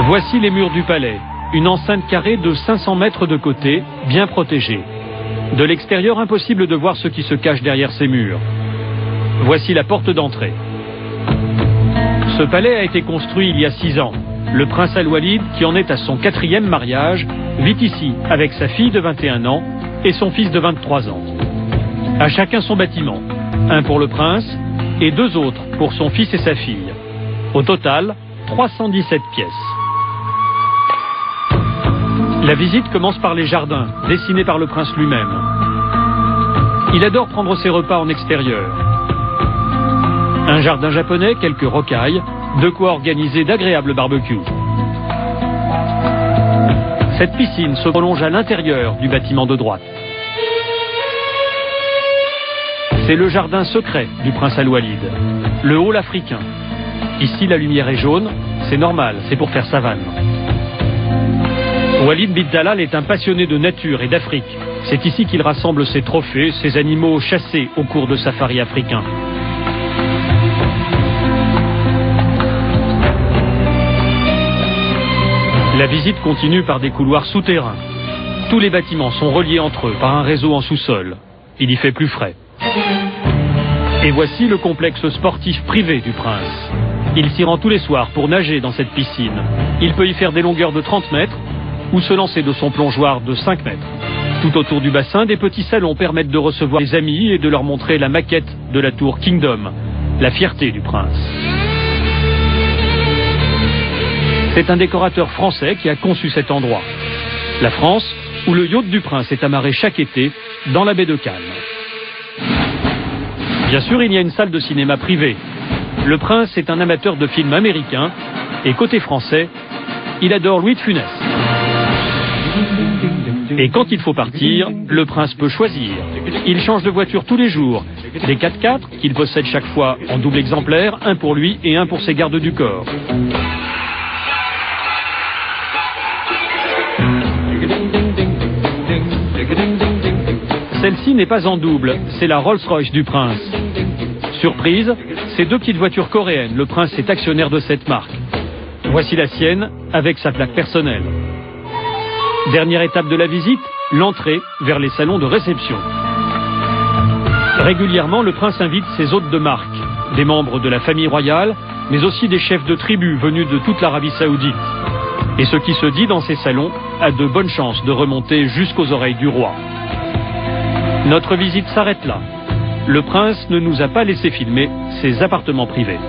Voici les murs du palais, une enceinte carrée de 500 mètres de côté, bien protégée. De l'extérieur, impossible de voir ce qui se cache derrière ces murs. Voici la porte d'entrée. Ce palais a été construit il y a 6 ans. Le prince Al-Walid, qui en est à son 4e mariage, vit ici avec sa fille de 21 ans et son fils de 23 ans. À chacun son bâtiment, un pour le prince et 2 autres pour son fils et sa fille. Au total, 317 pièces. La visite commence par les jardins, dessinés par le prince lui-même. Il adore prendre ses repas en extérieur. Un jardin japonais, quelques rocailles, de quoi organiser d'agréables barbecues. Cette piscine se prolonge à l'intérieur du bâtiment de droite. C'est le jardin secret du prince Al-Walid, le hall africain. Ici, la lumière est jaune, c'est normal, c'est pour faire savane. Walid bin Talal est un passionné de nature et d'Afrique. C'est ici qu'il rassemble ses trophées, ses animaux chassés au cours de safaris africains. La visite continue par des couloirs souterrains. Tous les bâtiments sont reliés entre eux par un réseau en sous-sol. Il y fait plus frais. Et voici le complexe sportif privé du prince. Il s'y rend tous les soirs pour nager dans cette piscine. Il peut y faire des longueurs de 30 mètres ou se lancer de son plongeoir de 5 mètres. Tout autour du bassin, des petits salons permettent de recevoir des amis et de leur montrer la maquette de la tour Kingdom, la fierté du prince. C'est un décorateur français qui a conçu cet endroit. La France, où le yacht du prince est amarré chaque été dans la baie de Cannes. Bien sûr, il y a une salle de cinéma privée. Le prince est un amateur de films américains et côté français, il adore Louis de Funès. Et quand il faut partir, le prince peut choisir. Il change de voiture tous les jours. Des 4x4 qu'il possède chaque fois en double exemplaire, un pour lui et un pour ses gardes du corps. Celle-ci n'est pas en double, c'est la Rolls-Royce du prince. Surprise, c'est 2 petites voitures coréennes, le prince est actionnaire de cette marque. Voici la sienne, avec sa plaque personnelle. Dernière étape de la visite, l'entrée vers les salons de réception. Régulièrement, le prince invite ses hôtes de marque, des membres de la famille royale, mais aussi des chefs de tribus venus de toute l'Arabie Saoudite. Et ce qui se dit dans ces salons a de bonnes chances de remonter jusqu'aux oreilles du roi. Notre visite s'arrête là. Le prince ne nous a pas laissé filmer ses appartements privés.